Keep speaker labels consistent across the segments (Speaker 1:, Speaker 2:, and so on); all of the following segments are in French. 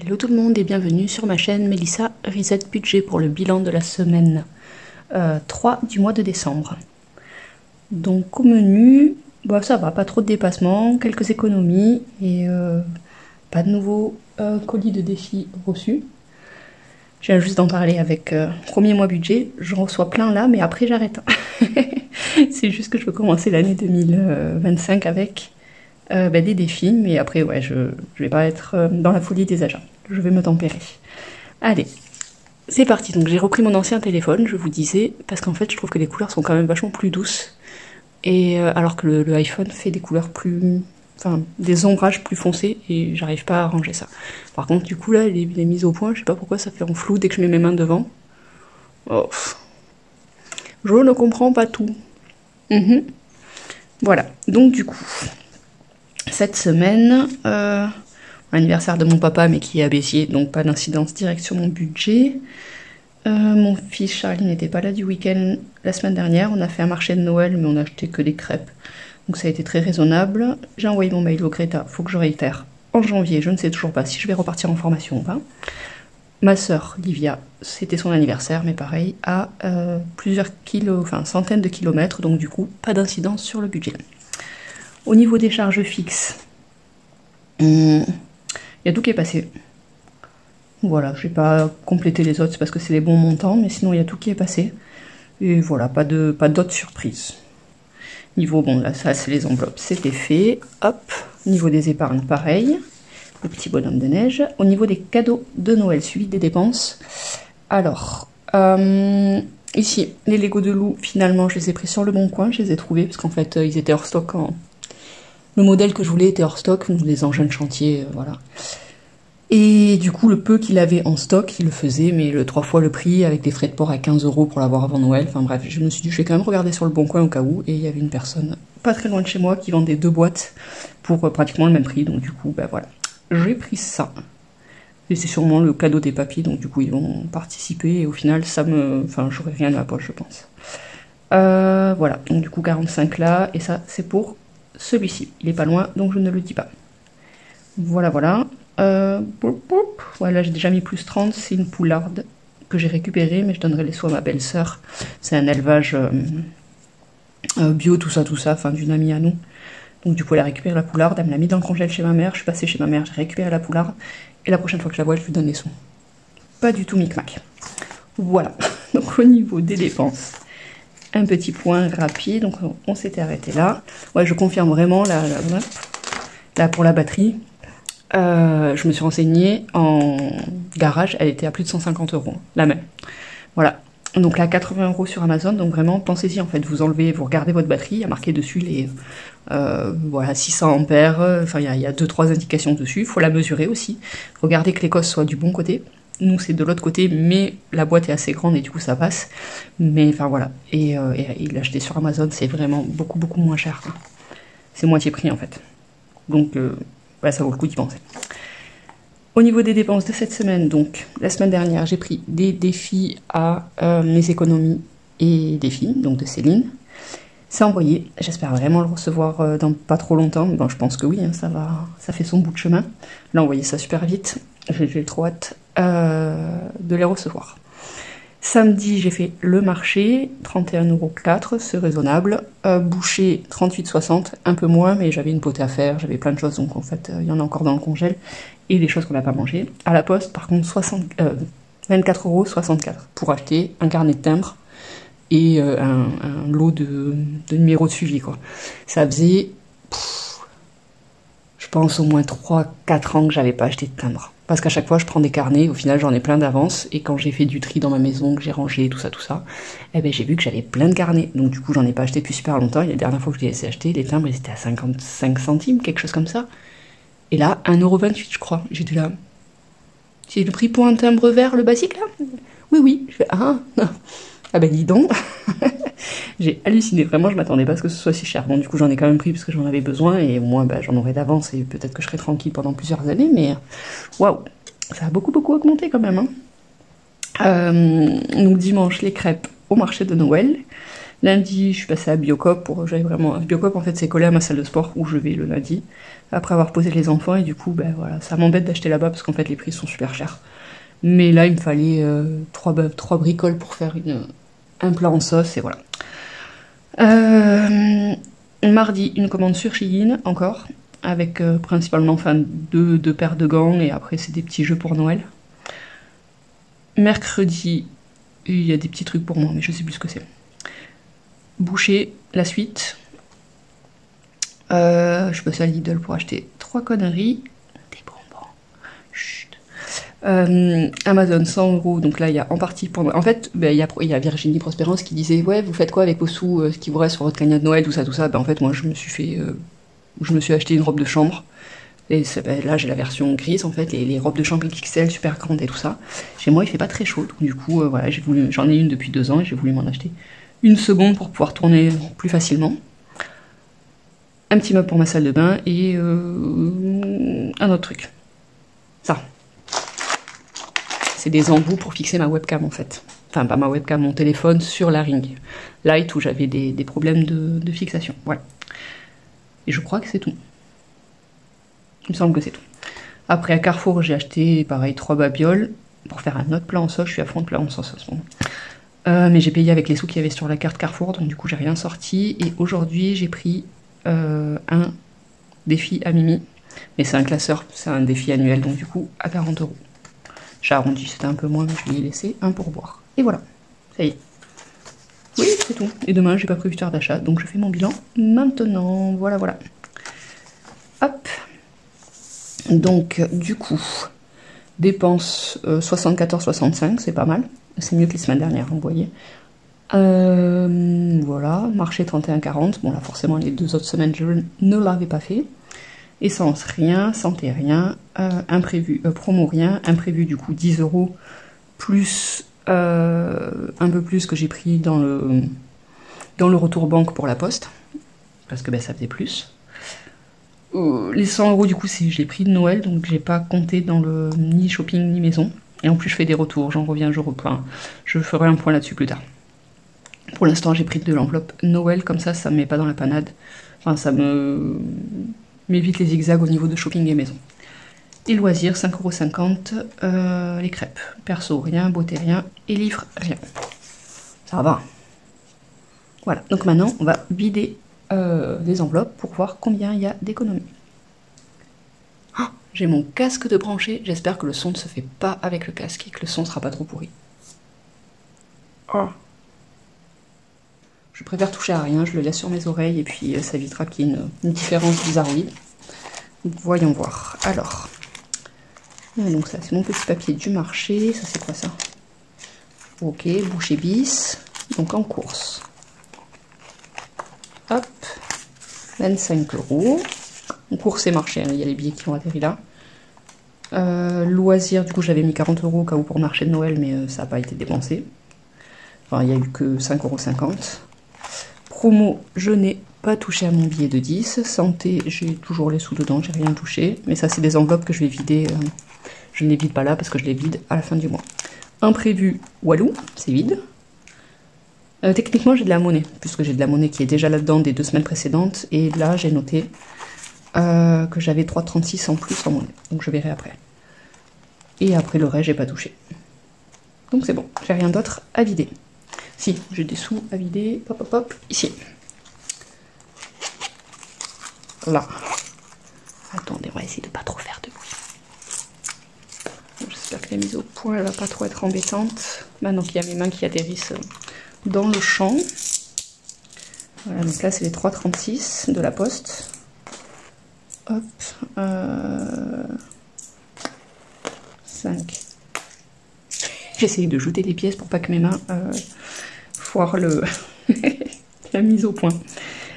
Speaker 1: Hello tout le monde et bienvenue sur ma chaîne Mélissa Reset Budget pour le bilan de la semaine 3 du mois de décembre. Donc au menu, ça va, pas trop de dépassements, quelques économies et pas de nouveaux colis de défis reçus. Je viens juste d'en parler avec premier mois budget, j'en reçois plein là mais après j'arrête. C'est juste que je veux commencer l'année 2025 avec des défis, mais après ouais, je vais pas être dans la folie des achats. Je vais me tempérer. Allez, c'est parti. Donc j'ai repris mon ancien téléphone, je vous disais, parce qu'en fait je trouve que les couleurs sont quand même vachement plus douces. Et alors que le iPhone fait des couleurs plus... Enfin, des ombrages plus foncés, et j'arrive pas à arranger ça. Par contre, du coup là, les mises au point, je sais pas pourquoi ça fait en flou dès que je mets mes mains devant. Oh. Je ne comprends pas tout. Voilà, donc du coup, cette semaine... Anniversaire de mon papa, mais qui est à Béziers, donc pas d'incidence directe sur mon budget. Mon fils Charlie n'était pas là du week-end la semaine dernière. On a fait un marché de Noël, mais on a acheté que des crêpes. Donc ça a été très raisonnable. J'ai envoyé mon mail au Greta, faut que je réitère. En janvier, je ne sais toujours pas si je vais repartir en formation ou pas. Ma sœur, Livia, c'était son anniversaire, mais pareil, à plusieurs centaines de kilomètres, donc du coup, pas d'incidence sur le budget. Au niveau des charges fixes, il y a tout qui est passé. Voilà, je vais pas compléter les autres parce que c'est les bons montants, mais sinon il y a tout qui est passé. Et voilà, pas d'autres surprises. Niveau, bon là ça c'est les enveloppes, c'était fait. Hop, niveau des épargnes, pareil. Le petit bonhomme de neige. Au niveau des cadeaux de Noël, suivi des dépenses. Alors, ici, les Lego de Lou, finalement je les ai pris sur le bon coin, je les ai trouvés parce qu'en fait ils étaient hors stock en... Le modèle que je voulais était hors stock, des engins de chantier, voilà. Et du coup, le peu qu'il avait en stock, il le faisait, mais le 3 fois le prix, avec des frais de port à 15 € pour l'avoir avant Noël. Enfin bref, je me suis dit, je vais quand même regarder sur le bon coin au cas où. Et il y avait une personne pas très loin de chez moi qui vendait 2 boîtes pour pratiquement le même prix. Donc du coup, voilà, j'ai pris ça. Et c'est sûrement le cadeau des papis, donc du coup, ils vont participer. Et au final, j'aurai rien à la poche, je pense. Voilà, donc du coup, 45 là, et ça, c'est pour... celui-ci, il est pas loin, donc je ne le dis pas. Voilà. Ouais, là j'ai déjà mis plus 30, c'est une poularde que j'ai récupérée, mais je donnerai les soins à ma belle-sœur. C'est un élevage bio, tout ça, enfin d'une amie à nous. Donc du coup elle a récupéré la poularde, elle me l'a mis dans le congèle chez ma mère, je suis passée chez ma mère, j'ai récupéré la poularde, et la prochaine fois que je la vois, je lui donne les sous. Pas du tout micmac. Voilà, donc au niveau des dépenses, un petit point rapide, donc on s'était arrêté là. Ouais, je confirme vraiment, là pour la batterie, je me suis renseignée, en garage, elle était à plus de 150 €, la même. Voilà, donc là 80 € sur Amazon, donc vraiment pensez-y en fait, vous regardez votre batterie, il y a marqué dessus les 600 ampères, enfin il y a 2-3 indications dessus, il faut la mesurer aussi, regardez que l'écosse soit du bon côté. Nous c'est de l'autre côté, mais la boîte est assez grande et du coup ça passe. Mais enfin voilà, et l'acheter sur Amazon c'est vraiment beaucoup moins cher, quoi. C'est moitié prix en fait. Donc ça vaut le coup d'y penser. Au niveau des dépenses de cette semaine, donc la semaine dernière j'ai pris des défis à mes économies et défis, donc de Céline. C'est envoyé, j'espère vraiment le recevoir dans pas trop longtemps, bon je pense que oui, hein, ça fait son bout de chemin. Là envoyé ça super vite, j'ai trop hâte de les recevoir. Samedi, j'ai fait le marché, 31,04 €, c'est raisonnable. Boucher, 38,60 €, un peu moins, mais j'avais une potée à faire, j'avais plein de choses, donc en fait, il y en a encore dans le congèle, et des choses qu'on n'a pas mangées. À la poste, par contre, 24,64 € pour acheter un carnet de timbres et un lot de numéros de suivi, quoi. Ça faisait, je pense, au moins 3-4 ans que j'avais pas acheté de timbre. Parce qu'à chaque fois, je prends des carnets, au final, j'en ai plein d'avance, et quand j'ai fait du tri dans ma maison, que j'ai rangé, tout ça, j'ai vu que j'avais plein de carnets. Donc du coup, j'en ai pas acheté depuis super longtemps, et la dernière fois que je les ai laissé acheter, les timbres, ils étaient à 55 centimes, quelque chose comme ça. Et là, 1,28 €, je crois. J'étais là. C'est le prix pour un timbre vert, le basique, là? Oui. Je fais, dis donc. J'ai halluciné, vraiment, je m'attendais pas à ce que ce soit si cher. Bon, du coup, j'en ai quand même pris parce que j'en avais besoin, et au moins, j'en aurai d'avance, et peut-être que je serai tranquille pendant plusieurs années, mais waouh, ça a beaucoup augmenté quand même, hein. Donc dimanche, les crêpes au marché de Noël. Lundi, je suis passée à Biocop pour j'avais vraiment Biocop en fait c'est collé à ma salle de sport où je vais le lundi après avoir posé les enfants et du coup ben voilà, ça m'embête d'acheter là-bas parce qu'en fait les prix sont super chers. Mais là il me fallait 3 bricoles pour faire un plat en sauce et voilà. Mardi, une commande sur Shein encore avec principalement enfin deux paires de gants et après c'est des petits jeux pour Noël. Mercredi, il y a des petits trucs pour moi mais je sais plus ce que c'est. Boucher, la suite. Je suis passée à Lidl pour acheter 3 conneries. Des bonbons. Chut. Amazon 100 €. Donc là, il y a en partie pour moi. En fait, ben, il y a Virginie Prospérance qui disait ouais, vous faites quoi avec vos sous, ce qui vous reste sur votre cagnotte de Noël, tout ça, tout ça. Ben, en fait, moi, je me suis acheté une robe de chambre. Et ben, là, j'ai la version grise, en fait, les robes de chambre XXL super grandes et tout ça. Chez moi, il fait pas très chaud. Donc, du coup, voilà, j'en ai une depuis 2 ans et j'ai voulu m'en acheter une seconde pour pouvoir tourner plus facilement. Un petit meuble pour ma salle de bain et un autre truc. Ça. C'est des embouts pour fixer ma webcam en fait. Enfin, pas ma webcam, mon téléphone sur la ring light où j'avais des problèmes de fixation. Voilà. Et je crois que c'est tout. Il me semble que c'est tout. Après, à Carrefour, j'ai acheté, pareil, 3 babioles pour faire un autre plat en sauce. Je suis à fond de plat en sauce en ce moment. Mais j'ai payé avec les sous qu'il y avait sur la carte Carrefour, donc du coup j'ai rien sorti. Et aujourd'hui j'ai pris un défi à Mimi, mais c'est un classeur, c'est un défi annuel, donc du coup à 40 €. J'ai arrondi, c'était un peu moins, mais je lui ai laissé un pourboire. Et voilà, ça y est. Oui, c'est tout. Et demain j'ai pas prévu de faire d'achat, donc je fais mon bilan maintenant. Voilà, voilà. Hop. Donc du coup, dépenses 74,65, c'est pas mal. C'est mieux que les semaines dernières, vous voyez. Voilà, marché 31,40. Bon là forcément les 2 autres semaines je ne l'avais pas fait. Essence rien, santé rien, imprévu, promo rien, imprévu du coup 10 € plus un peu plus que j'ai pris dans le retour banque pour la poste. Parce que ben, ça faisait plus. Les 100 € du coup je l'ai pris de Noël, donc j'ai pas compté dans le ni shopping ni maison. Et en plus je fais des retours, j'en reviens, je ferai un point là-dessus plus tard. Pour l'instant j'ai pris de l'enveloppe Noël, comme ça me met pas dans la panade. Enfin ça m'évite les zigzags au niveau de shopping et maison. Et loisirs, 5,50 €, les crêpes. Perso rien, beauté rien, et livre rien. Ça va. Voilà, donc maintenant on va vider les enveloppes pour voir combien il y a d'économies. Oh, j'ai mon casque de branché, j'espère que le son ne se fait pas avec le casque et que le son sera pas trop pourri. Oh. Je préfère toucher à rien, je le laisse sur mes oreilles et puis ça évitera qu'il y ait une différence bizarroïde. Voyons voir. Alors, donc ça c'est mon petit papier du marché. Ça c'est quoi ça? Ok, boucher bis. Donc en course. Hop, 25 €. En course et marché, hein, il y a les billets qui ont atterri là. Loisirs, du coup j'avais mis 40 € au cas où pour le marché de Noël, mais ça n'a pas été dépensé. Enfin, il n'y a eu que 5,50 €. Promo, je n'ai pas touché à mon billet de 10. Santé, j'ai toujours les sous dedans, j'ai rien touché. Mais ça, c'est des enveloppes que je vais vider. Je ne les vide pas là parce que je les vide à la fin du mois. Imprévu, Walou, c'est vide. Techniquement, j'ai de la monnaie, puisque j'ai de la monnaie qui est déjà là-dedans des 2 semaines précédentes. Et là, j'ai noté que j'avais 3,36 en plus en monnaie. Donc je verrai après. Et après le reste, j'ai pas touché. Donc c'est bon, j'ai rien d'autre à vider. Si, j'ai des sous à vider. Hop, hop, hop, ici. Là. Attendez, on va essayer de pas trop faire de bruit. J'espère que la mise au point, elle va pas trop être embêtante. Maintenant qu'il y a mes mains qui atterrissent dans le champ. Voilà, donc là, c'est les 3,36 de la poste. Hop. 5. J'essaye de jeter les pièces pour pas que mes mains foirent la mise au point.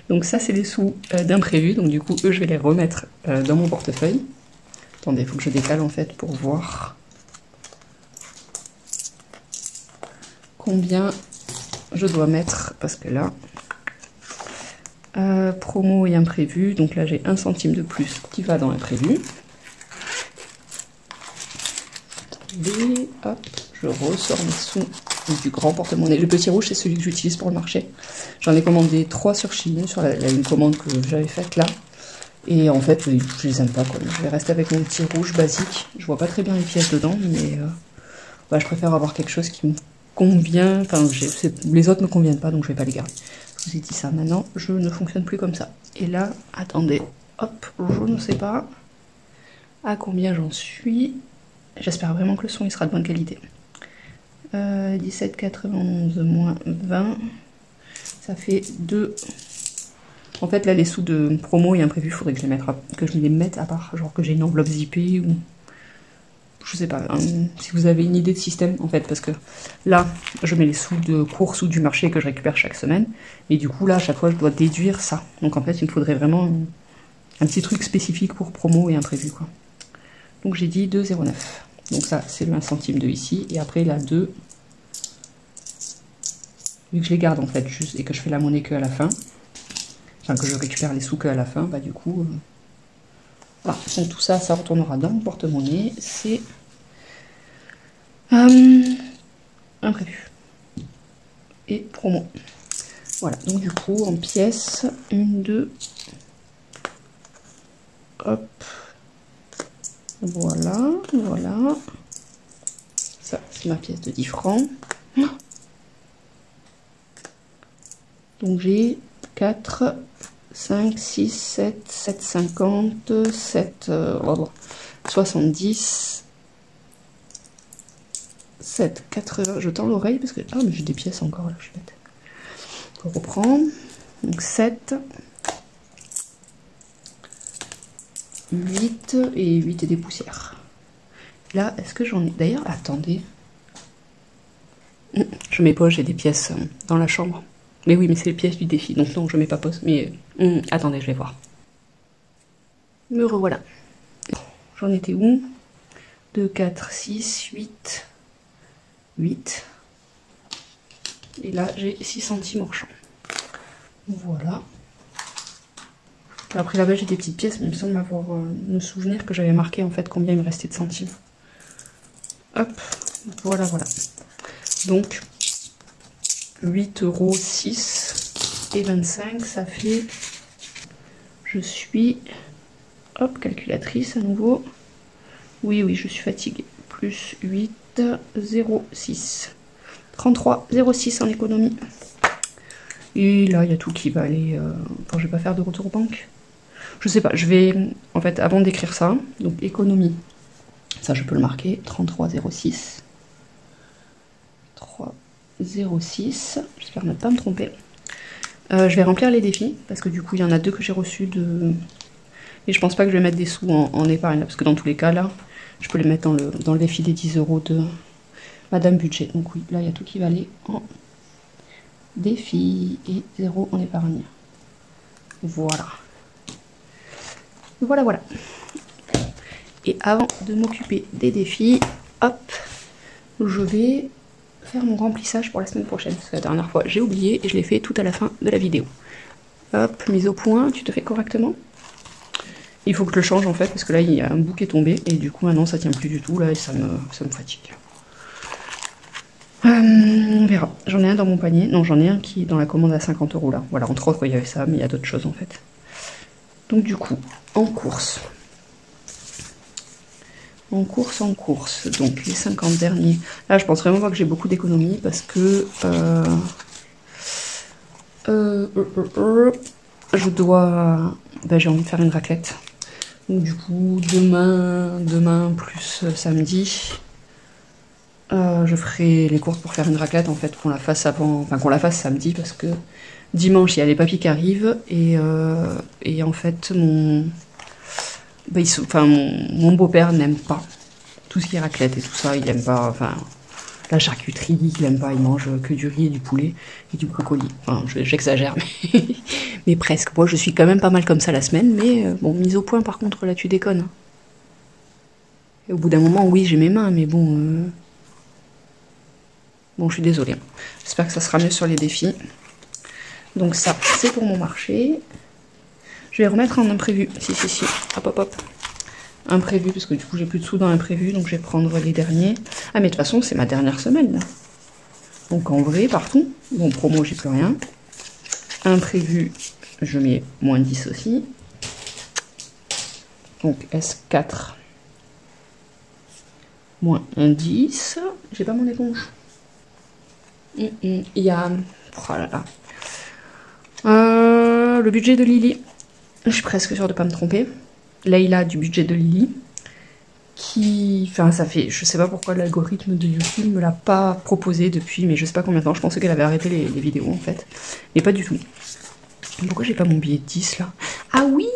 Speaker 1: Donc ça, c'est les sous d'imprévu. Donc du coup, eux, je vais les remettre dans mon portefeuille. Attendez, il faut que je décale en fait pour voir combien je dois mettre. Parce que là, promo et imprévu. Donc là, j'ai 1 centime de plus qui va dans l'imprévu. Et hop, je ressors mes sous du grand porte-monnaie. Le petit rouge, c'est celui que j'utilise pour le marché. J'en ai commandé 3 sur Shein, sur une commande que j'avais faite là. Et en fait, je les aime pas quoi. Je vais rester avec mon petit rouge basique. Je vois pas très bien les pièces dedans, mais bah, je préfère avoir quelque chose qui me convient. Enfin, les autres me conviennent pas, donc je vais pas les garder. Je vous ai dit ça. Maintenant, je ne fonctionne plus comme ça. Et là, attendez, hop, je ne sais pas à combien j'en suis. J'espère vraiment que le son il sera de bonne qualité. 17,91 moins 20, ça fait 2. En fait, là, les sous de promo et imprévu, il faudrait que je les mette à part, genre que j'ai une enveloppe zippée ou je sais pas, si vous avez une idée de système en fait, parce que là, je mets les sous de course ou du marché que je récupère chaque semaine, et du coup là, à chaque fois, je dois déduire ça. Donc en fait, il me faudrait vraiment un petit truc spécifique pour promo et imprévu quoi. Donc j'ai dit 2,09. Donc ça, c'est le 1 centime de ici, et après la 2. Vu que je les garde en fait juste et que je fais la monnaie que à la fin, enfin que je récupère les sous que à la fin, bah du coup, voilà. Donc tout ça, ça retournera dans le porte-monnaie, c'est imprévu et promo. Voilà, donc du coup en pièces, 1, 2, hop, voilà, voilà, ça c'est ma pièce de 10 francs. Donc j'ai 4, 5, 6, 7, 7,50, 7, 70, 7, 80. Je tends l'oreille parce que. Ah, mais j'ai des pièces encore là, je suis bête. On reprend. Donc 7, 8 et 8 et des poussières. Là, est-ce que j'en ai. D'ailleurs, attendez. Je mets pas, j'ai des pièces dans la chambre. Mais oui, mais c'est les pièces du défi, donc non, je mets pas pause. Mais attendez, je vais voir. Me revoilà. J'en étais où? 2, 4, 6, 8, 8. Et là, j'ai 6 centimes hors champ. Voilà. Après là-bas, j'ai des petites pièces, mais il me semble me souvenir que j'avais marqué en fait combien il me restait de centimes. Hop, voilà, voilà. Donc, 8,06 € et 25, ça fait... Je suis... Hop, calculatrice à nouveau. Oui, oui, je suis fatiguée. Plus 8, 0,6. 33,06 en économie. Et là, il y a tout qui va aller... Enfin, je vais pas faire de retour banque. Je sais pas, je vais... En fait, avant d'écrire ça, donc économie, ça je peux le marquer, 33,06. 3,06. J'espère ne pas me tromper. Je vais remplir les défis, parce que du coup, il y en a 2 que j'ai reçus de... Et je pense pas que je vais mettre des sous en épargne, là, parce que dans tous les cas, là, je peux les mettre dans le défi des 10 € de Madame Budget. Donc oui, là, il y a tout qui va aller en défi et 0 en épargne. Voilà. Voilà, voilà. Et avant de m'occuper des défis, hop, je vais faire mon remplissage pour la semaine prochaine. Parce que la dernière fois, j'ai oublié et je l'ai fait tout à la fin de la vidéo. Hop, mise au point, tu te fais correctement. Il faut que je le change en fait, parce que là, il y a un bout qui est tombé. Et du coup, maintenant, ça tient plus du tout, là, et ça me fatigue. On verra. J'en ai un dans mon panier. Non, j'en ai un qui est dans la commande à 50 € là. Voilà, entre autres, il y avait ça, mais il y a d'autres choses en fait. Donc du coup, en course. En course. Donc les 50 derniers. Là, je pense vraiment pas que j'ai beaucoup d'économies parce que je dois... Ben, j'ai envie de faire une raclette. Donc du coup, demain plus samedi, je ferai les courses pour faire une raclette en fait, qu'on la fasse avant, enfin qu'on la fasse samedi parce que dimanche il y a les papis qui arrivent et en fait mon beau-père n'aime pas tout ce qui est raclette et tout ça, il aime pas, enfin la charcuterie, il aime pas, il mange que du riz et du poulet et du brocoli. Enfin, j'exagère, mais presque. Moi, je suis quand même pas mal comme ça la semaine, mais bon, mise au point, par contre, là, tu déconnes. Et au bout d'un moment, oui, j'ai mes mains, mais bon... Bon, je suis désolée. J'espère que ça sera mieux sur les défis. Donc ça, c'est pour mon marché. Je vais remettre en imprévu. Si. Hop, hop, hop. Imprévu, parce que du coup, j'ai plus de sous dans l'imprévu, donc je vais prendre les derniers. Ah, mais de toute façon, c'est ma dernière semaine, là. Donc en vrai, partout. Bon, promo, j'ai plus rien. imprévu, je mets moins 10 aussi. Donc S4 moins un 10. J'ai pas mon éponge. Il y a... Oh là là. Le budget de Lily. Je suis presque sûre de pas me tromper. Layla du budget de Lily. Qui... Enfin, ça fait... Je sais pas pourquoi l'algorithme de YouTube me l'a pas proposé depuis, mais je sais pas combien de temps. Je pensais qu'elle avait arrêté les vidéos, en fait. Mais pas du tout. Pourquoi j'ai pas mon billet de 10, là? Ah oui!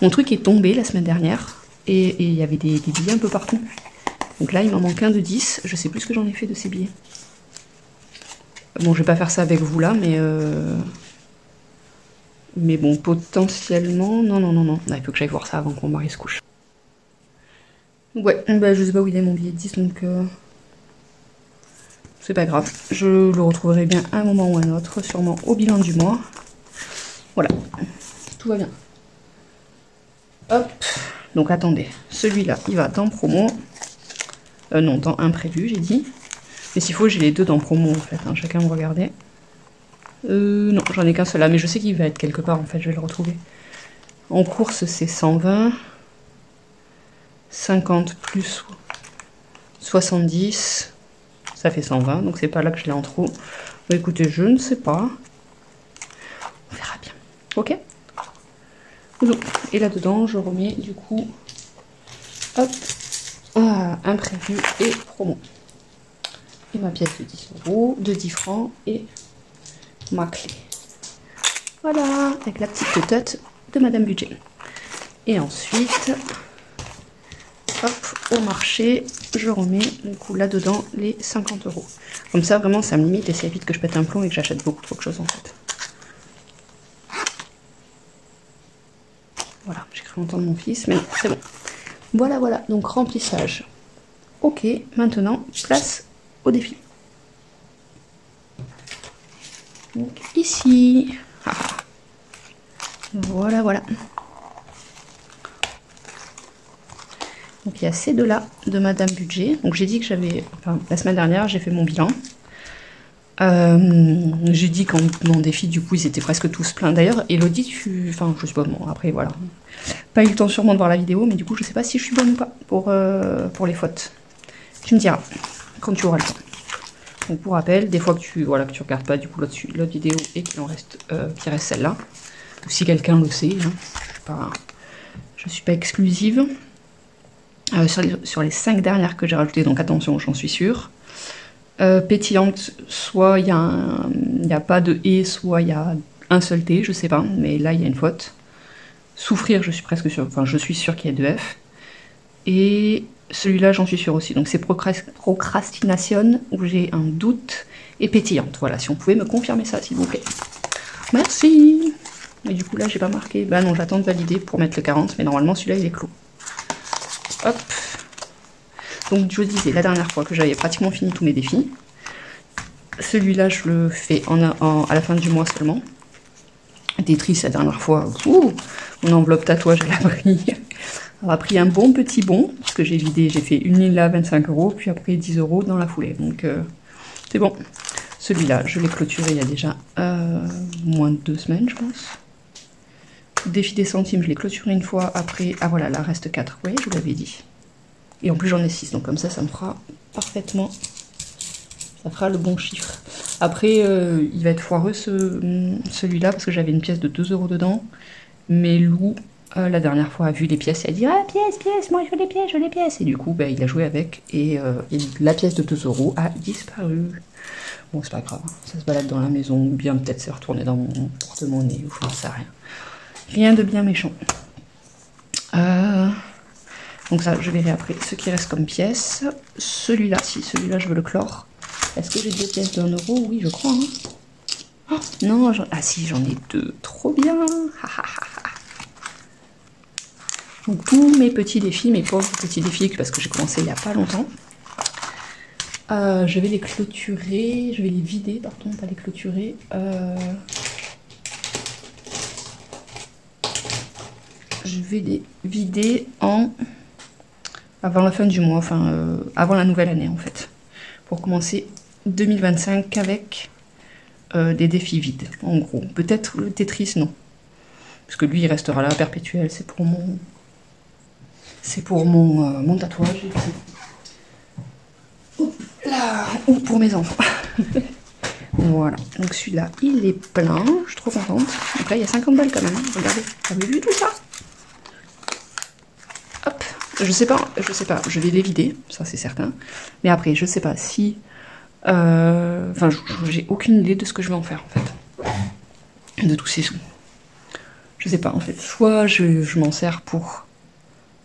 Speaker 1: Mon truc est tombé la semaine dernière. Et il y avait des billets un peu partout. Donc là, il m'en manque un de 10. Je sais plus ce que j'en ai fait de ces billets. Bon, je vais pas faire ça avec vous, là, mais... Mais bon, potentiellement... Non. Il faut que j'aille voir ça avant que mon mari se couche. Ouais, bah je sais pas où il est mon billet de 10, donc... C'est pas grave. Je le retrouverai bien à un moment ou à un autre, sûrement au bilan du mois. Voilà. Tout va bien. Hop. Donc attendez. Celui-là, il va dans promo. Non, dans imprévu, j'ai dit. Mais s'il faut, j'ai les deux dans promo, en fait. Hein. Chacun me regarder. Non, j'en ai qu'un seul là, mais je sais qu'il va être quelque part, en fait. Je vais le retrouver. En course, c'est 120. 50 plus 70, ça fait 120, donc c'est pas là que je l'ai en trop. Bah, écoutez, je ne sais pas. On verra bien. Ok. Et là-dedans, je remets du coup, hop, imprévu et promo. Et ma pièce de 10 €, de 10 francs et ma clé. Voilà, avec la petite tête de Madame Budget. Et ensuite... Hop, au marché, je remets du coup là-dedans les 50 €. Comme ça, vraiment, ça me limite et ça évite que je pète un plomb et que j'achète beaucoup trop de choses en fait. Voilà, j'ai cru entendre mon fils, mais c'est bon. Voilà, donc remplissage. Ok, maintenant, place au défi. Donc ici. Voilà. Donc il y a ces deux-là de Madame Budget. Donc j'ai dit que j'avais... Enfin, la semaine dernière, j'ai fait mon bilan. J'ai dit qu'en mon défi, du coup, ils étaient presque tous pleins. D'ailleurs, Elodie, enfin, je sais pas, bon, après, voilà. Pas eu le temps sûrement de voir la vidéo, mais du coup, je sais pas si je suis bonne ou pas pour les fautes. Tu me diras, quand tu auras le temps. Donc pour rappel, des fois que tu regardes pas, du coup, l'autre vidéo et qu'il en reste, qu'il reste celle-là. Ou si quelqu'un le sait, hein, je suis pas exclusive. Sur les 5 dernières que j'ai rajoutées, donc attention, j'en suis sûre. Pétillante, soit il n'y a pas de et, soit il y a un seul T, je sais pas, mais là il y a une faute. Souffrir, je suis presque sûre, enfin je suis sûre qu'il y a 2 F. Et celui-là, j'en suis sûre aussi. Donc c'est procrastination, où j'ai un doute, et pétillante. Voilà, si on pouvait me confirmer ça, s'il vous plaît. Merci. Et du coup là, j'ai pas marqué. Bah non, j'attends de valider pour mettre le 40, mais normalement celui-là il est clos. Hop. Donc je disais la dernière fois que j'avais pratiquement fini tous mes défis. Celui-là je le fais à la fin du mois seulement. Tetris la dernière fois, mon enveloppe tatouage elle a pris un bon petit bond, parce que j'ai vidé, j'ai fait une ligne là 25 €, puis après 10 € dans la foulée. Donc c'est bon. Celui-là, je l'ai clôturé il y a déjà moins de 2 semaines, je pense. Défi des centimes, je l'ai clôturé une fois, après... Ah voilà, là reste 4, vous voyez, je vous l'avais dit. Et en plus j'en ai 6, donc comme ça, ça me fera parfaitement... Ça fera le bon chiffre. Après, il va être foireux celui-là, parce que j'avais une pièce de 2 € dedans. Mais Lou, la dernière fois, a vu les pièces, et a dit « Ah, pièce, moi je veux les pièces !» Et du coup, bah, il a joué avec, et la pièce de 2 € a disparu. Bon, c'est pas grave, hein. Ça se balade dans la maison, ou bien peut-être c'est retourné dans mon porte-monnaie, ou je n'en sais rien. Rien de bien méchant. Donc ça, je verrai après ce qui reste comme pièce. Celui-là, si celui-là je veux le clore. Est-ce que j'ai 2 pièces de 1 €? Oui, je crois. Hein. Oh, non, ah si, j'en ai 2. Trop bien. Donc tous mes petits défis, mes pauvres petits défis, parce que j'ai commencé il n'y a pas longtemps. Je vais les clôturer, je vais les vider, pardon, pas les clôturer. Je vais les vider avant la fin du mois, enfin avant la nouvelle année en fait, pour commencer 2025 avec des défis vides, en gros. Peut-être le Tetris, non. Parce que lui, il restera là, perpétuel. C'est pour mon... mon tatouage. Et puis... là, ou pour mes enfants. Voilà. Donc celui-là, il est plein. Je suis trop contente. Donc là, il y a 50 balles quand même. Regardez. Vous avez vu tout ça? Hop. Je sais pas. Je vais les vider. Ça, c'est certain. Mais après, je sais pas si... Enfin, j'ai aucune idée de ce que je vais en faire, en fait. De tous ces sous. Je sais pas, en fait. Soit je m'en sers pour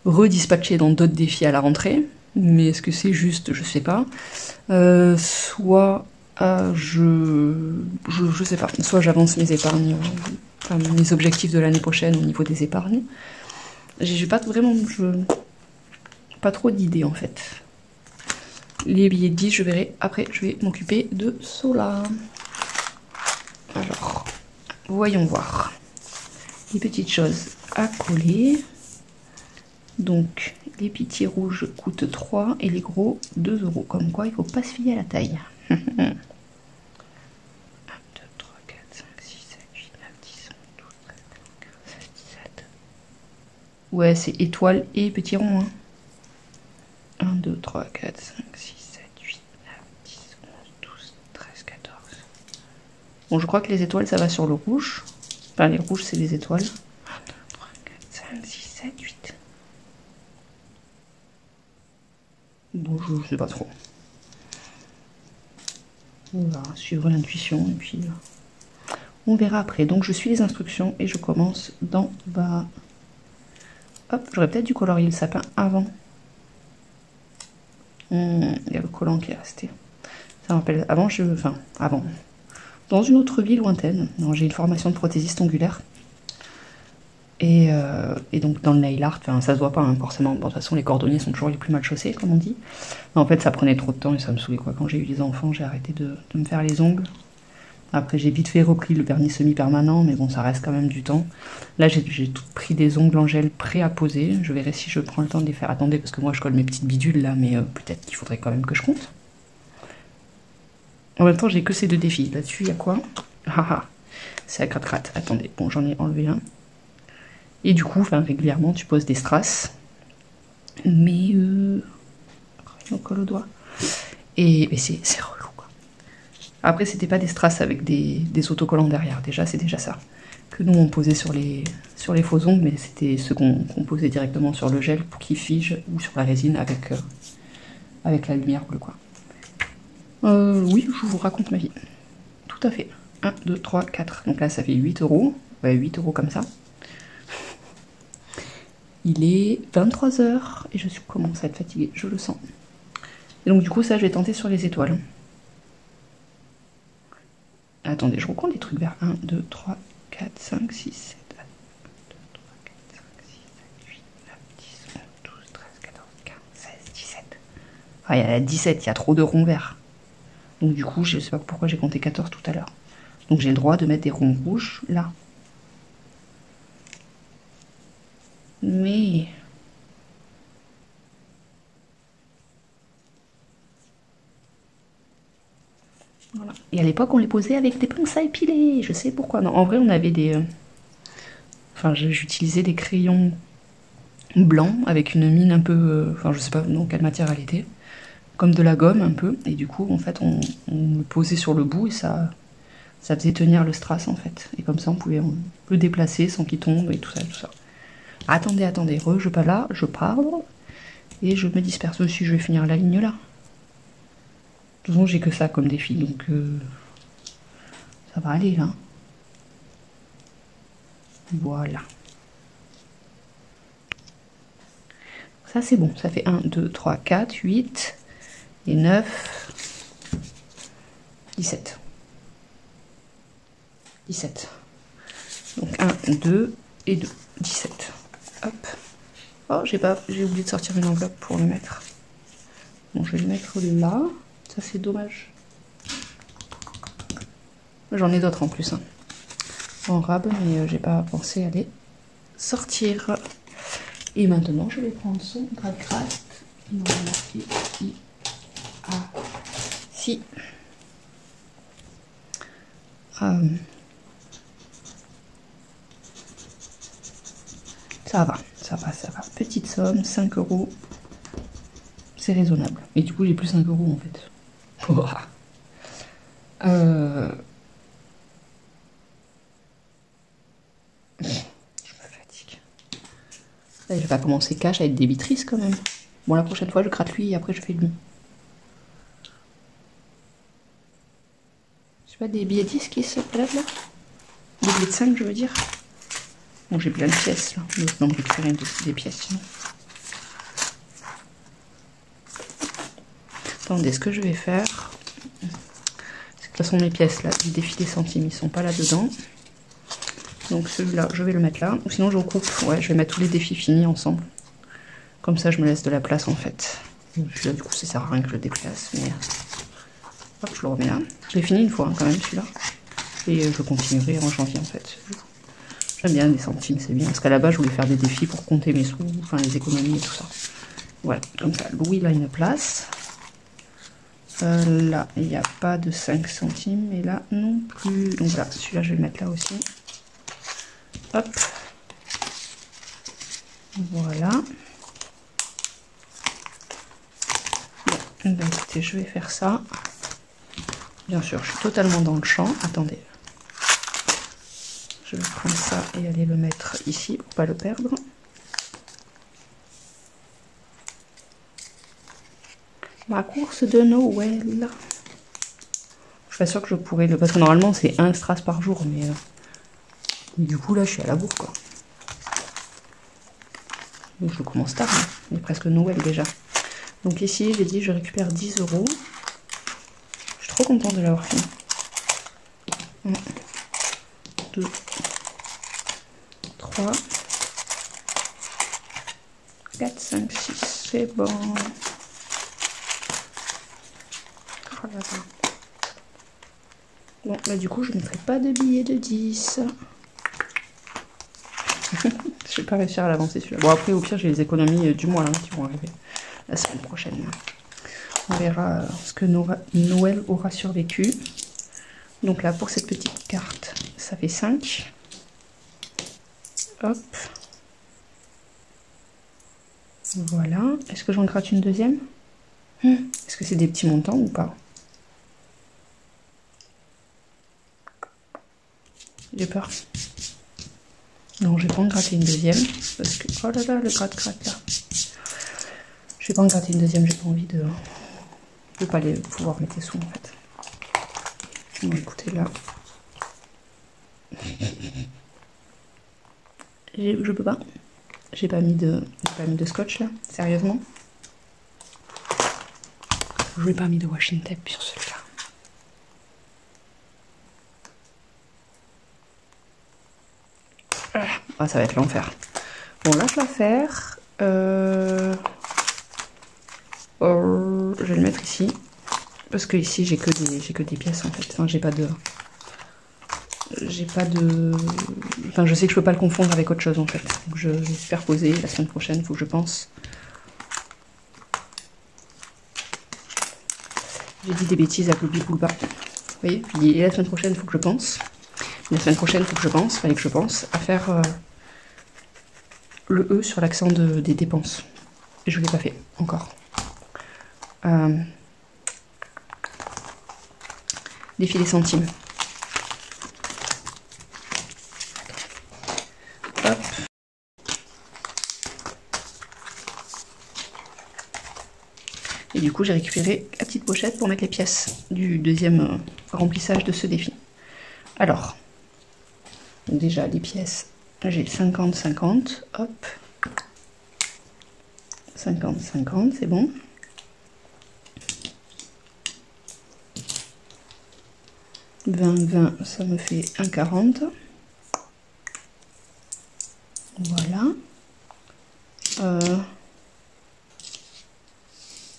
Speaker 1: redispatcher dans d'autres défis à la rentrée. Mais est-ce que c'est juste? Je sais pas. Soit... je sais pas. Soit j'avance mes épargnes... enfin, mes objectifs de l'année prochaine au niveau des épargnes. J'ai pas vraiment... pas trop d'idées, en fait. Les billets de 10, je verrai. Après, je vais m'occuper de cela. Alors, voyons voir. Les petites choses à coller. Donc, les petits rouges coûtent 3 et les gros 2 €. Comme quoi, il ne faut pas se fier à la taille. 1, 2, 3, 4, 5, 6, 7, 8, 9, 10, 11, 12, 13, 14, 15, 16, 17. Ouais, c'est étoile et petit rond. Hein. 1, 2, 3, 4, 5, 6, 7, 8, 9, 10, 11, 12, 13, 14. Bon, je crois que les étoiles, ça va sur le rouge. Enfin, les rouges, c'est les étoiles. 1, 2, 3, 4, 5, 6, 7, 8. Bon, je sais pas trop. On va suivre l'intuition et puis on verra après. Donc, je suis les instructions et je commence d'en bas. Hop, j'aurais peut-être dû colorier le sapin avant. Il y a le collant qui est resté. Ça m'appelle... Avant, avant. Dans une autre vie lointaine, j'ai une formation de prothésiste ongulaire. Et donc dans le nail art, ça se voit pas hein, forcément. Bon, de toute façon, les cordonniers sont toujours les plus mal chaussés, comme on dit. Mais en fait, ça prenait trop de temps et ça me saoulait quoi. Quand j'ai eu les enfants, j'ai arrêté de me faire les ongles. Après, j'ai vite fait repris le vernis semi-permanent, mais bon, ça reste quand même du temps. Là, j'ai tout pris des ongles en gel prêts à poser. Je verrai si je prends le temps de les faire. Attendez, parce que moi, je colle mes petites bidules là, mais peut-être qu'il faudrait quand même que je compte. En même temps, j'ai que ces deux défis. Là-dessus, il y a quoi? Haha, c'est à gratte-gratte. Attendez, bon, j'en ai enlevé un. Et du coup, régulièrement, tu poses des strass. Mais on colle au doigt. Et c'est relou, quoi. Après, c'était pas des strass avec des autocollants derrière. Déjà, c'est déjà ça. Que nous, on posait sur les faux ongles, mais c'était ceux qu'on posait directement sur le gel pour qu'ils figent ou sur la résine avec la lumière bleue, quoi. Oui, je vous raconte ma vie. Tout à fait. 1, 2, 3, 4. Donc là, ça fait 8 €. Ouais, 8 € comme ça. Il est 23 h et je commence à être fatiguée, je le sens. Et donc du coup, ça, je vais tenter sur les étoiles. Attendez, je recompte des trucs vers 1, 2, 3, 4, 5, 6, 7, 1, 2, 3, 4, 5, 6, 7, 8, 9, 10, 11, 12, 13, 14, 15, 16, 17. Ah, il y a 17, il y a trop de ronds verts. Donc du coup, je sais pas pourquoi j'ai compté 14 tout à l'heure. Donc j'ai le droit de mettre des ronds rouges là. Mais... voilà. Et à l'époque, on les posait avec des pinces à épiler. Je sais pourquoi. Non, en vrai, on avait des... Enfin, j'utilisais des crayons blancs avec une mine un peu... Enfin, je sais pas dans quelle matière elle était. Comme de la gomme un peu. Et du coup, en fait, on le posait sur le bout et ça faisait tenir le strass, en fait. Et comme ça, on pouvait le déplacer sans qu'il tombe et tout ça, tout ça. Attendez, je pas là, je parle. Et je me disperse aussi, je vais finir la ligne là. De toute façon, j'ai que ça comme défi, donc ça va aller là. Voilà. Ça c'est bon, ça fait 1, 2, 3, 4, 8 et 9, 17. 17. Donc 1, 2 et 2, 17. Hop. Oh, j'ai oublié de sortir une enveloppe pour le mettre. Bon, je vais le mettre là. Ça, c'est dommage. J'en ai d'autres en plus. Hein. En rab, mais j'ai pas pensé à les sortir. Et maintenant, je vais prendre son gratte-gratte. Il m'a marqué ici. Ça va, ça va, ça va. Petite somme, 5 €. C'est raisonnable. Et du coup, j'ai plus 5 € en fait. Ouah. Je me fatigue. Là, je vais pas commencer cash à être débitrice quand même. Bon, la prochaine fois, je gratte lui et après, je fais lui. Je sais pas, des billets 10 qui se baladent là. Des billets de 5, je veux dire. Bon, j'ai plein de pièces là. Mais non, récupérer des pièces sinon. Attendez, ce que je vais faire, c'est que de toute façon, mes pièces là, du défi des centimes, ils sont pas là dedans. Donc celui-là, je vais le mettre là. Ou sinon, je recoupe. Ouais, je vais mettre tous les défis finis ensemble. Comme ça, je me laisse de la place en fait. Celui-là, du coup, ça sert à rien que je le déplace. Mais hop, je le remets là. Je l'ai fini une fois hein, quand même celui-là. Et je continuerai en janvier en fait. J'aime bien les centimes, c'est bien. Parce qu'à la base, je voulais faire des défis pour compter mes sous, enfin les économies et tout ça. Voilà, comme ça, Louis, il a une place. Là, il n'y a pas de 5 centimes. Et là, non plus. Donc voilà, celui-là, je vais le mettre là aussi. Hop. Voilà. Bon, bah, écoutez, je vais faire ça. Bien sûr, je suis totalement dans le champ. Attendez. Je vais prendre ça et aller le mettre ici pour pas le perdre. Ma course de Noël. Je suis pas sûre que je pourrais le... Parce que normalement, c'est 1 strass par jour, mais du coup, là, je suis à la bourre, quoi. Donc, je commence tard, hein. Il est presque Noël, déjà. Donc ici, j'ai dit, je récupère 10 €. Je suis trop contente de l'avoir fini. 1, 2, 3, 4, 5, 6. C'est bon. Oh là là. Bon, là, du coup, je ne mettrai pas de billets de 10. Je vais pas réussir à l'avancer celui-là. Bon, après, au pire, j'ai les économies du mois là, qui vont arriver la semaine prochaine. On verra ce que Noël aura survécu. Donc là, pour cette petite carte, ça fait 5. Hop. Voilà. Est-ce que j'en gratte une deuxième? Est-ce que c'est des petits montants ou pas? J'ai peur. Non, je vais pas en gratter une deuxième. Parce que... Oh là là, le gratte-gratte là. Je vais pas en gratter une deuxième, j'ai pas envie de pas les pouvoir mettre les sous en fait. Bon, écoutez là. Je peux pas. J'ai pas mis de scotch là, sérieusement. Je n'ai pas mis de washing tape sur celui-là. Ah, ça va être l'enfer. Bon, là, je vais faire. Je vais le mettre ici. Parce que ici, j'ai que des pièces, en fait. Enfin, j'ai pas de... Enfin, je sais que je peux pas le confondre avec autre chose, en fait. Donc, je vais superposer. La semaine prochaine, il faut que je pense. J'ai dit des bêtises à Gloubi Boulba. Vous voyez, je dis, et la semaine prochaine, il faut que je pense. La semaine prochaine, il faut que je pense, fallait que je pense à faire le E sur l'accent des dépenses. Et je ne l'ai pas fait encore. Défi des centimes. Hop. Et du coup, j'ai récupéré la petite pochette pour mettre les pièces du deuxième remplissage de ce défi. Alors, déjà les pièces, j'ai 50-50, hop, 50-50, c'est bon. « 20-20 », ça me fait 1,40. Voilà.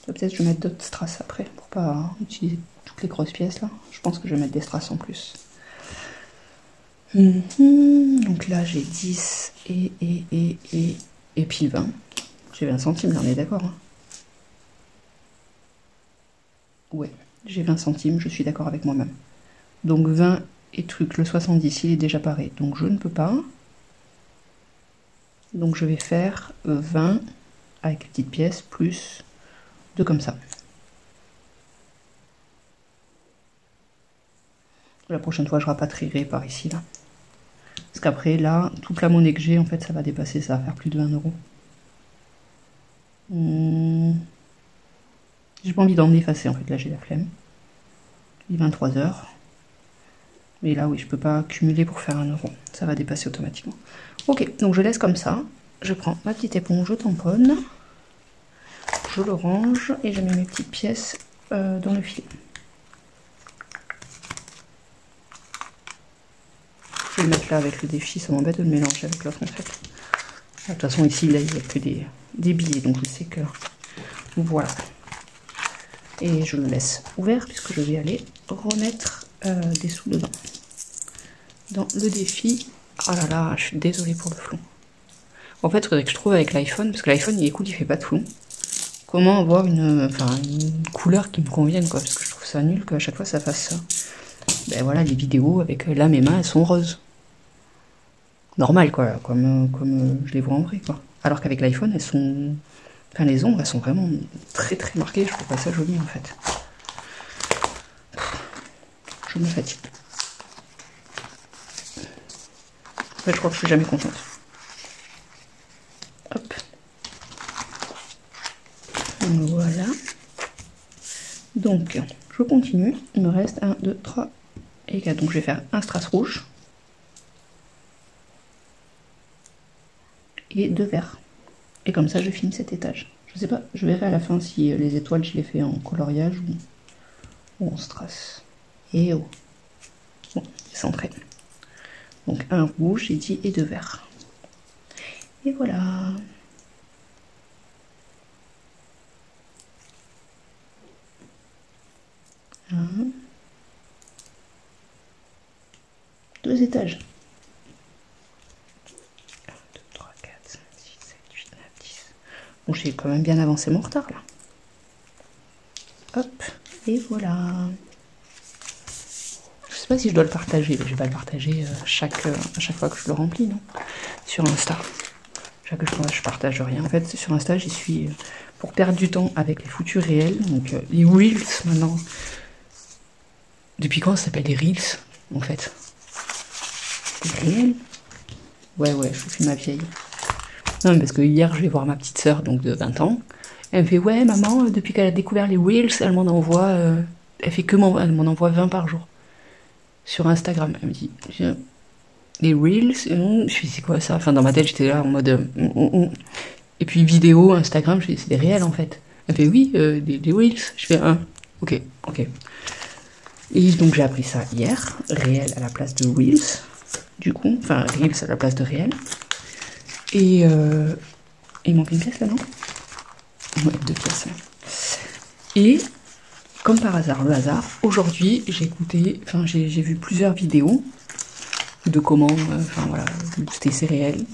Speaker 1: Peut-être je vais mettre d'autres strass après, pour pas utiliser toutes les grosses pièces là. Je pense que je vais mettre des strass en plus. Donc là j'ai 10 et puis 20. J'ai 20 centimes, là, on est d'accord hein. Ouais, j'ai 20 centimes, je suis d'accord avec moi-même. Donc 20 et truc, le 70 il est déjà paré, donc je ne peux pas. Donc je vais faire 20 avec les petites pièces plus 2 comme ça. La prochaine fois je rapatrierai par ici là. Parce qu'après là, toute la monnaie que j'ai en fait ça va dépasser, ça va faire plus de 20 euros. J'ai pas envie d'en effacer en fait, là j'ai la flemme. Il est 23 h. Mais là oui, je peux pas cumuler pour faire 1 euro. Ça va dépasser automatiquement. Ok, donc je laisse comme ça. Je prends ma petite éponge, je tamponne. Je le range et je mets mes petites pièces dans le filet. Je vais le mettre là avec le défi, ça m'embête de le mélanger avec l'autre en fait. De toute façon ici, là, il n'y a que des billets, donc je sais que... Voilà. Et je le laisse ouvert puisque je vais aller remettre des sous dedans. Dans le défi... Oh là là, je suis désolée pour le flou. En fait, il faudrait que je trouve avec l'iPhone, parce que l'iPhone, il est cool, il fait pas de flou. Comment avoir une couleur qui me convienne, quoi, parce que je trouve ça nul qu'à chaque fois ça fasse ça. Ben voilà, les vidéos avec là, mes mains, elles sont roses. Normal, quoi, comme je les vois en vrai, quoi. Alors qu'avec l'iPhone, elles sont... Enfin, les ombres, elles sont vraiment très très marquées, je trouve pas ça joli, en fait. Je me fatigue. En fait, je crois que je suis jamais contente. Hop. Voilà. Donc, je continue. Il me reste 1, 2, 3 et 4. Donc, je vais faire un strass rouge. Et 2 verts. Et comme ça, je finis cet étage. Je sais pas, je verrai à la fin si les étoiles, je les fais en coloriage ou en strass. Et oh. Bon, c'est centré. Donc, un rouge, j'ai dit, et 2 verts. Et voilà. Un. 2 étages. 1, 2, 3, 4, 5, 6, 7, 8, 9, 10. Bon, j'ai quand même bien avancé mon retard là. Hop, et voilà. Je sais pas si je dois le partager, mais je vais pas le partager à chaque fois que je le remplis, non? Sur Insta. Chaque fois, je partage rien. En fait, sur Insta, j'y suis pour perdre du temps avec les foutus réels. Donc, les Reels maintenant. Depuis quand ça s'appelle les Reels, en fait? Les réels? Ouais, je suis ma vieille. Non, parce que hier, je vais voir ma petite sœur, donc de 20 ans. Elle me fait, ouais, maman, depuis qu'elle a découvert les Reels, elle m'en envoie... elle m'en envoie 20 par jour. Sur Instagram. Elle me dit, les Reels, je fais, c'est quoi ça? Enfin, dans ma tête, j'étais là en mode... Et puis, vidéo, Instagram, je fais, c'est des réels, en fait. Elle me fait, oui, des Reels. Je fais, ok. Et donc, j'ai appris ça hier. Réel à la place de Reels. Du coup, enfin, Reels à la place de réel. Et il manque une pièce là, non? Ouais, 2 pièces. Et comme par hasard, le hasard, aujourd'hui j'ai vu plusieurs vidéos de comment, voilà, booster ses réels,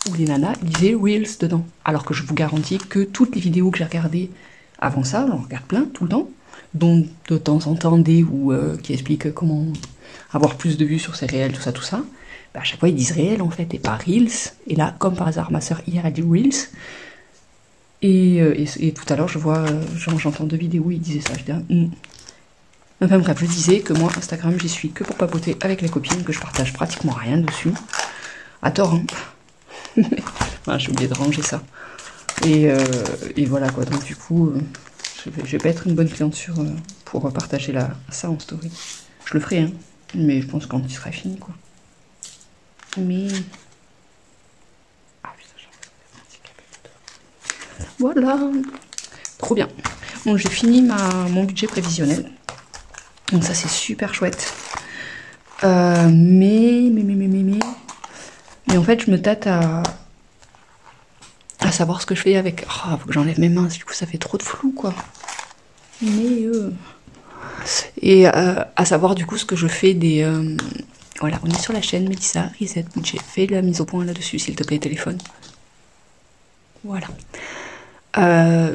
Speaker 1: où les nanas disaient Reels dedans. Alors que je vous garantis que toutes les vidéos que j'ai regardées avant ça, j'en regarde plein, tout le temps, dont de temps en temps des qui expliquent comment avoir plus de vues sur ses réels, tout ça. Bah, à chaque fois ils disent réel en fait et pas Reels. Et là, comme par hasard, ma soeur hier a dit Reels. Et tout à l'heure, j'entends 2 vidéos où ils disaient ça. Je dis, Enfin bref, je disais que moi, Instagram, j'y suis que pour papoter avec les copines, que je partage pratiquement rien dessus. À tort, hein. Voilà, j'ai oublié de ranger ça. Et voilà quoi. Donc du coup, je vais pas être une bonne cliente pour partager ça en story. Je le ferai, hein. Mais je pense quand il sera fini, quoi. Mais... Voilà, trop bien. Donc j'ai fini mon budget prévisionnel. Donc ça c'est super chouette. Mais en fait je me tâte à savoir ce que je fais avec. Oh, faut que j'enlève mes mains, du coup ça fait trop de flou quoi. Et à savoir du coup ce que je fais des... Voilà, on est sur la chaîne Mélissa, Reset Budget. Fais la mise au point là-dessus s'il te plaît, téléphone. Voilà.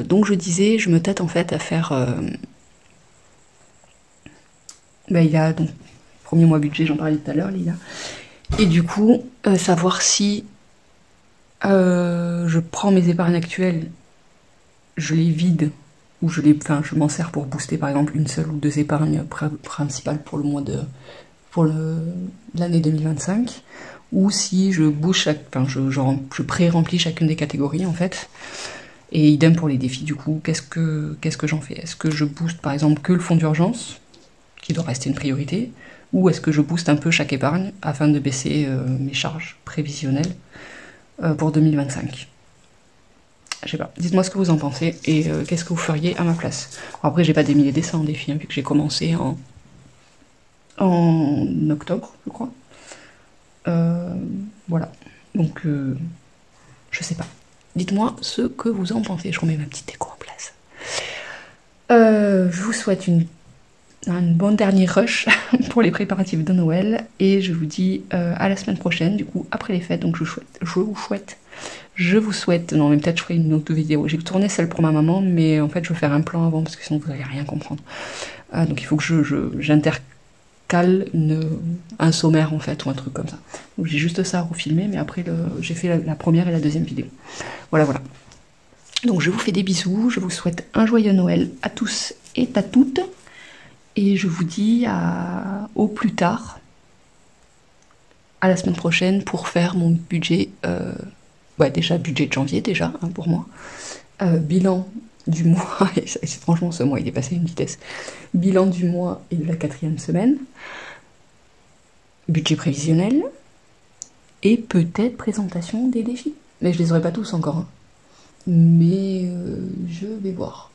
Speaker 1: Donc je disais, je me tâte en fait à faire... il y a donc Premier mois budget, j'en parlais tout à l'heure, Lila. Et du coup, savoir si je prends mes épargnes actuelles, je les vide, ou je m'en sers pour booster par exemple une seule ou deux épargnes principales pour le mois pour l'année 2025, ou si je bouge je pré-remplis chacune des catégories en fait. Et idem pour les défis, du coup, qu'est-ce que j'en fais? Est-ce que je booste par exemple que le fonds d'urgence, qui doit rester une priorité, ou est-ce que je booste un peu chaque épargne afin de baisser mes charges prévisionnelles pour 2025? Je sais pas, dites-moi ce que vous en pensez et qu'est-ce que vous feriez à ma place. Alors après, j'ai pas des milliers des cents en défi, hein, vu que j'ai commencé en octobre, je crois. Voilà, donc je sais pas. Dites-moi ce que vous en pensez. Je remets ma petite déco en place. Je vous souhaite un bon dernier rush pour les préparatifs de Noël et je vous dis à la semaine prochaine, du coup après les fêtes. Donc je vous souhaite, non mais peut-être je ferai une autre vidéo. J'ai tourné celle pour ma maman, mais en fait je vais faire un plan avant parce que sinon vous n'allez rien comprendre. Donc il faut que j'intercale un sommaire en fait ou un truc comme ça. Donc j'ai juste ça à refilmer, mais après j'ai fait la première et la deuxième vidéo. Voilà. Donc je vous fais des bisous, je vous souhaite un joyeux Noël à tous et à toutes. Et je vous dis au plus tard, à la semaine prochaine, pour faire mon budget, déjà budget de janvier déjà, hein, pour moi, bilan du mois, et franchement ce mois il est passé à une vitesse, bilan du mois et de la 4e semaine, budget prévisionnel, et peut-être présentation des défis. Mais je les aurai pas tous encore, hein. Mais je vais voir,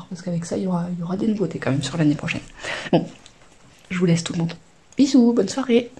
Speaker 1: parce qu'avec ça, il y aura des nouveautés quand même sur l'année prochaine. Bon, je vous laisse tout le monde. Bisous, bonne soirée.